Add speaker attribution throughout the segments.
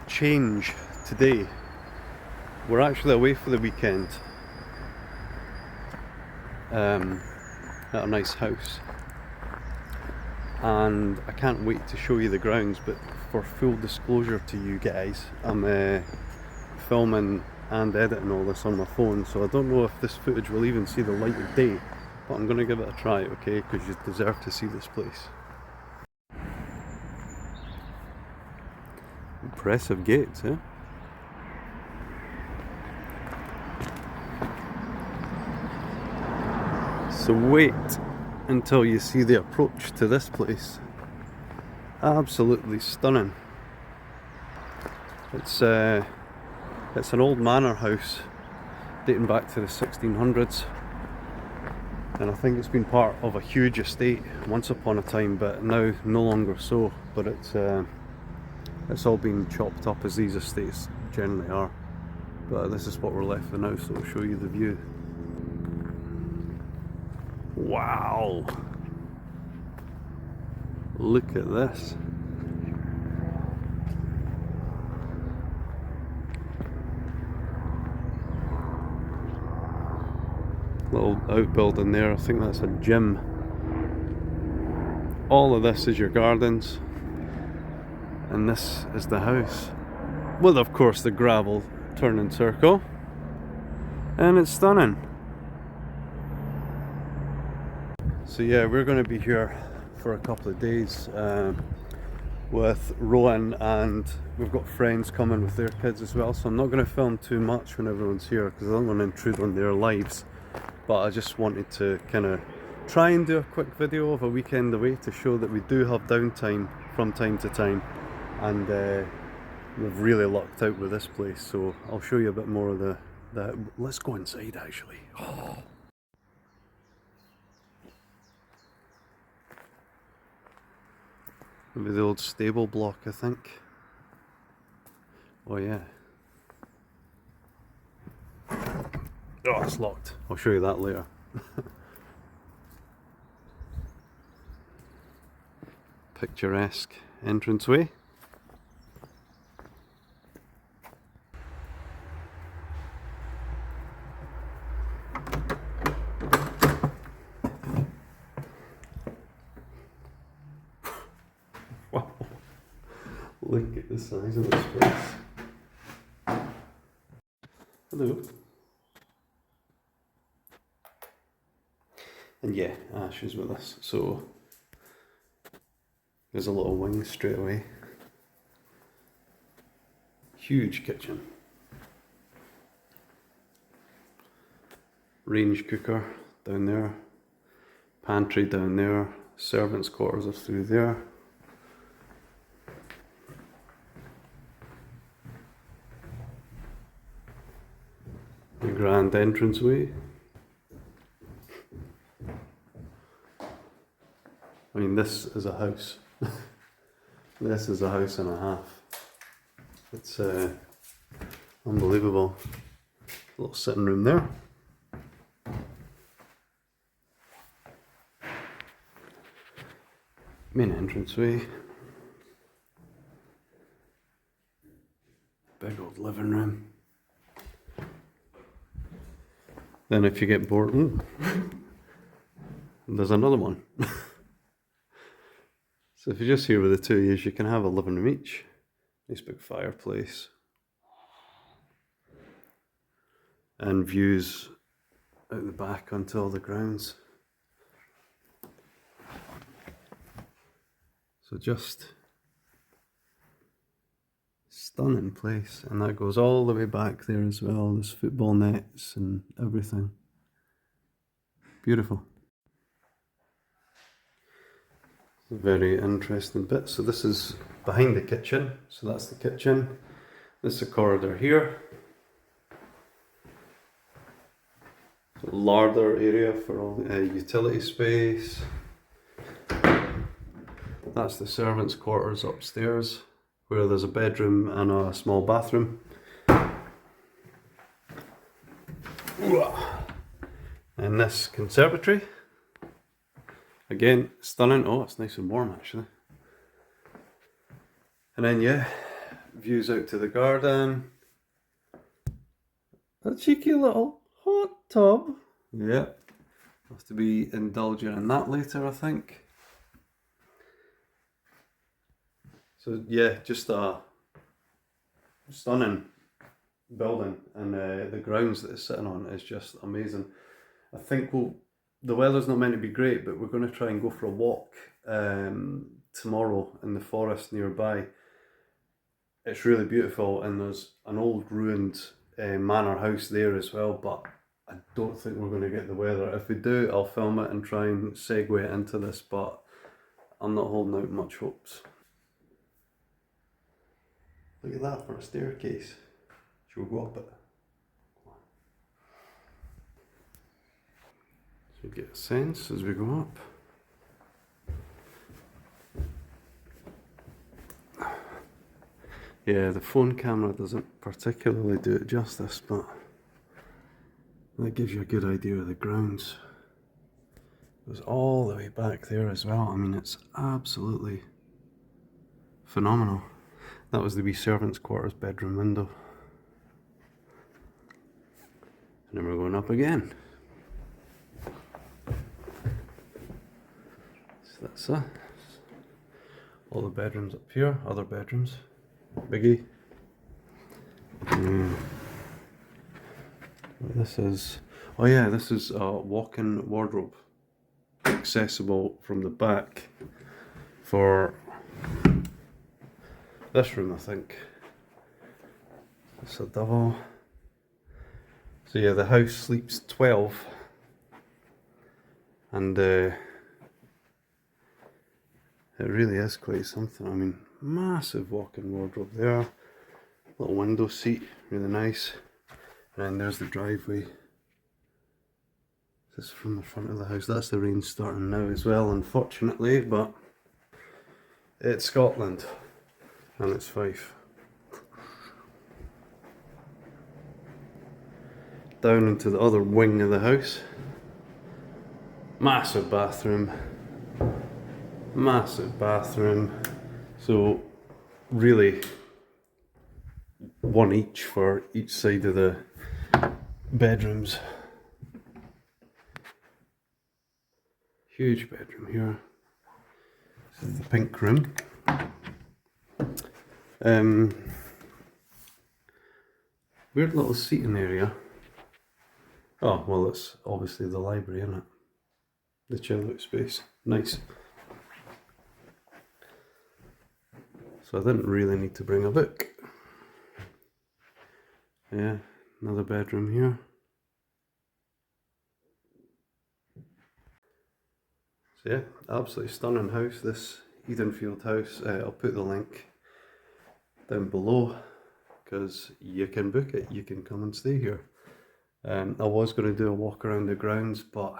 Speaker 1: change today. We're actually away for the weekend at a nice house, and I can't wait to show you the grounds. But for full disclosure to you guys, I'm filming and editing all this on my phone, so I don't know if this footage will even see the light of day, but I'm going to give it a try, okay, because you deserve to see this place. Impressive gates, eh? So wait until you see the approach to this place. Absolutely stunning. It's an old manor house dating back to the 1600s, and I think it's been part of a huge estate once upon a time, but now no longer so. But it's all been chopped up, as these estates generally are. But this is what we're left with now, so I'll show you the view. Wow! Look at this. Little outbuilding there, I think that's a gym. All of this is your gardens, and this is the house, with of course the gravel turning circle, and it's stunning. So yeah, we're going to be here for a couple of days with Rowan, and we've got friends coming with their kids as well, so I'm not going to film too much when everyone's here because I don't want to intrude on their lives. But I just wanted to kind of try and do a quick video of a weekend away to show that we do have downtime from time to time, and we've really lucked out with this place. So I'll show you a bit more of the let's go inside actually. Oh. Maybe the old stable block, I think. Oh yeah. Oh, it's locked. I'll show you that later. Picturesque entranceway. Wow. Look at the size of this place. Hello. And yeah, Ash is with us, so there's a little wing straight away. Huge kitchen. Range cooker down there. Pantry down there. Servants' quarters are through there. The grand entranceway. I mean, this is a house. This is a house and a half. It's unbelievable. A little sitting room there. Main entranceway. Big old living room. Then if you get bored, there's another one. So if you're just here with the two of you, you can have a living room each. Nice big fireplace. And views out the back onto all the grounds. So just stunning place. And that goes all the way back there as well. There's football nets and everything. Beautiful. Very interesting bit. So this is behind the kitchen. So that's the kitchen. This is the corridor here. So larder area for all utility space. That's the servants' quarters upstairs, where there's a bedroom and a small bathroom. And this conservatory. Again, stunning. Oh, it's nice and warm actually. And then yeah, views out to the garden. A cheeky little hot tub. Yeah, have to be indulging in that later, I think. So yeah, just a stunning building, and the grounds that it's sitting on is just amazing. I think the weather's not meant to be great, but we're going to try and go for a walk tomorrow in the forest nearby. It's really beautiful, and there's an old ruined manor house there as well, but I don't think we're going to get the weather. If we do, I'll film it and try and segue it into this, but I'm not holding out much hopes. Look at that for a staircase. Should we go up it? So we get a sense as we go up. Yeah, the phone camera doesn't particularly do it justice, but that gives you a good idea of the grounds. It goes all the way back there as well. I mean, it's absolutely phenomenal. That was the wee servants' quarters bedroom window. And then we're going up again. So that's it. All the bedrooms up here, other bedrooms. Biggie. This is, oh yeah, this is a walk-in wardrobe, accessible from the back for this room, I think. It's a double. So yeah, the house sleeps 12, and it really is quite something. I mean, massive walk-in wardrobe there, little window seat, really nice, and then there's the driveway. This is from the front of the house. That's the rain starting now as well, unfortunately, but it's Scotland and it's Fife. Down into the other wing of the house. Massive bathroom. Massive bathroom. So really one each for each side of the bedrooms. Huge bedroom here. This is the pink room. Weird little seating area. Oh, well, it's obviously the library, isn't it? The chill out space. Nice. So I didn't really need to bring a book. Yeah, another bedroom here. So yeah, absolutely stunning house, this Edenfield House. I'll put the link down below, because you can book it, you can come and stay here. I was going to do a walk around the grounds, but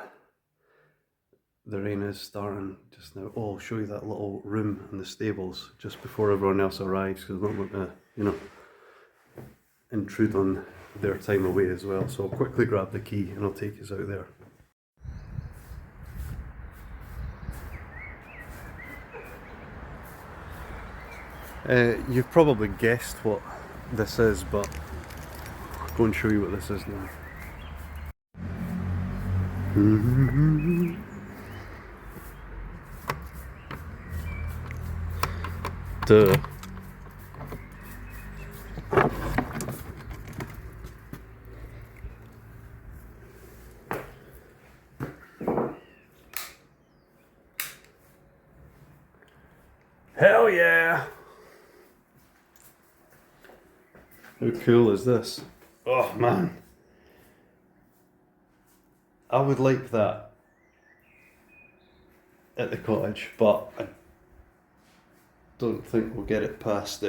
Speaker 1: the rain is starting just now. Oh, I'll show you that little room in the stables just before everyone else arrives, because I don't want to, you know, intrude on their time away as well. So I'll quickly grab the key and I'll take us out there. You've probably guessed what this is, but I'll go and show you what this is now. Duh. Hell yeah! How cool is this? Oh man. I would like that at the cottage, but I don't think we'll get it past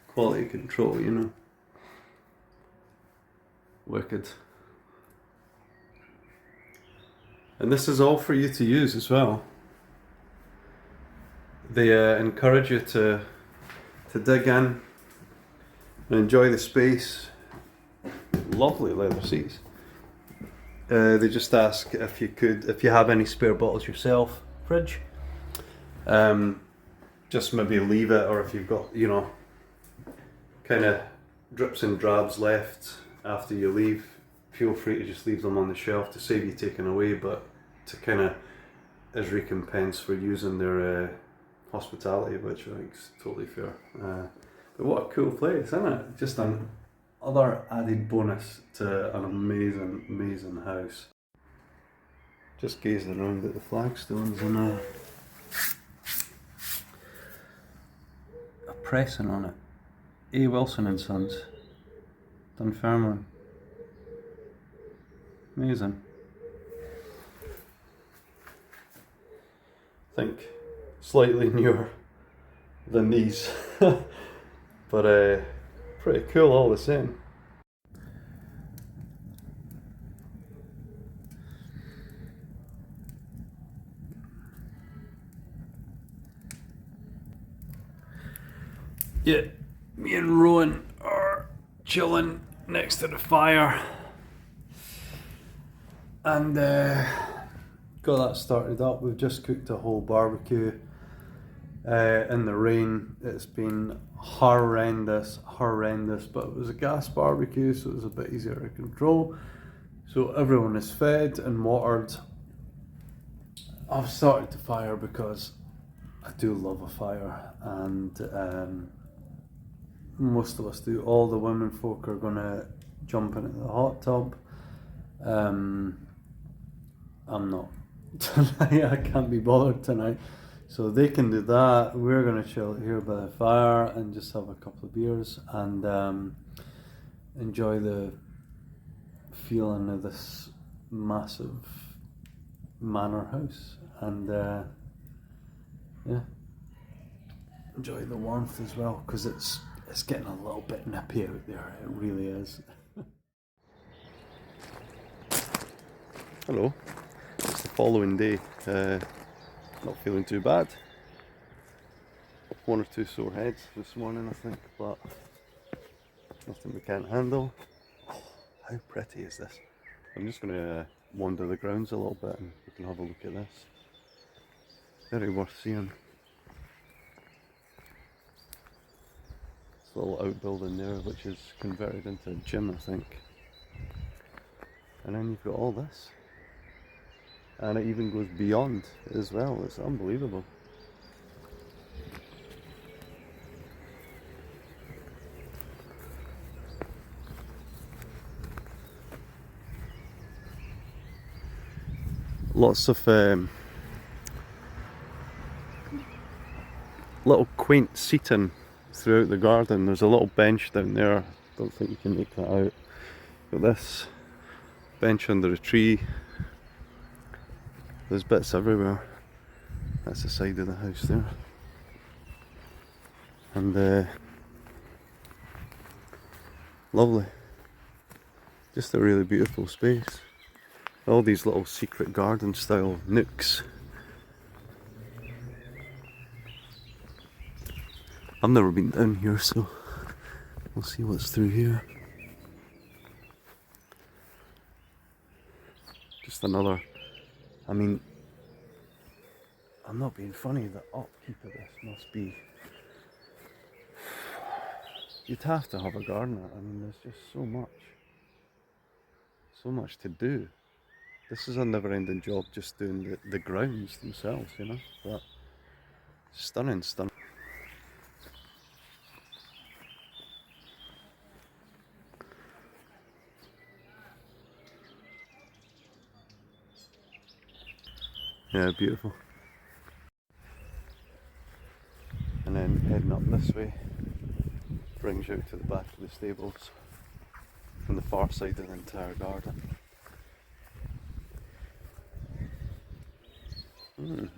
Speaker 1: quality control, you know. Wicked. And this is all for you to use as well. They encourage you to dig in and enjoy the space. Lovely leather seats. They just ask if you have any spare bottles yourself, fridge. Just maybe leave it, or if you've got, you know, kind of drips and drabs left after you leave, feel free to just leave them on the shelf to save you taking away, but to kind of as recompense for using their hospitality, which I think is totally fair. But what a cool place, isn't it? Just an other added bonus to an amazing, amazing house. Just gazing around at the flagstones and a pressing on it. A. Wilson and Sons, Dunfermline. Amazing. I think slightly newer than these, but pretty cool all the same. Yeah, me and Rowan are chilling next to the fire and got that started up. We've just cooked a whole barbecue in the rain. It's been horrendous, but it was a gas barbecue, so it was a bit easier to control. So everyone is fed and watered. I've started the fire because I do love a fire, and most of us do. All the women folk are gonna jump into the hot tub. I'm not tonight. I can't be bothered tonight, so they can do that. We're gonna chill here by the fire and just have a couple of beers and enjoy the feeling of this massive manor house and yeah, enjoy the warmth as well, because it's getting a little bit nippy out there. It really is. Hello. It's the following day. Not feeling too bad. One or two sore heads this morning, I think, but nothing we can't handle. Oh, how pretty is this? I'm just going to wander the grounds a little bit and we can have a look at this. Very worth seeing. This little outbuilding there, which is converted into a gym, I think. And then you've got all this. And it even goes beyond as well. It's unbelievable. Lots of little quaint seating throughout the garden. There's a little bench down there. Don't think you can make that out. Got this bench under a tree. There's bits everywhere. That's the side of the house there. And lovely. Just a really beautiful space. All these little secret garden style nooks. I've never been down here, so we'll see what's through here. Just another, I mean, I'm not being funny, the upkeep of this must be, you'd have to have a gardener. I mean, there's just so much to do. This is a never-ending job, just doing the grounds themselves, you know. But stunning. Yeah, beautiful. And then heading up this way brings you out to the back of the stables from the far side of the entire garden.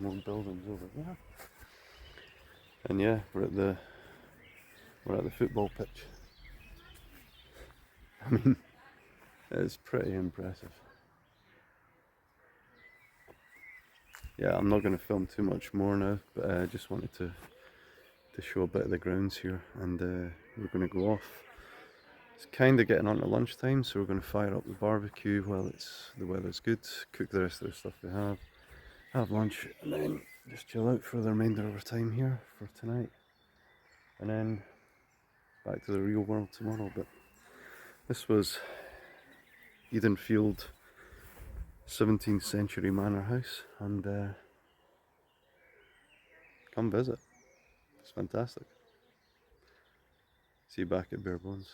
Speaker 1: More buildings over there. And yeah, we're at the football pitch. I mean, it's pretty impressive. Yeah, I'm not going to film too much more now, but I just wanted to show a bit of the grounds here, and we're going to go off. It's kind of getting on to lunchtime, so we're going to fire up the barbecue while the weather's good, cook the rest of the stuff we have lunch, and then just chill out for the remainder of our time here for tonight. And then back to the real world tomorrow. But this was Edenfield 17th Century Manor House, and come visit. It's fantastic. See you back at Bare Bones.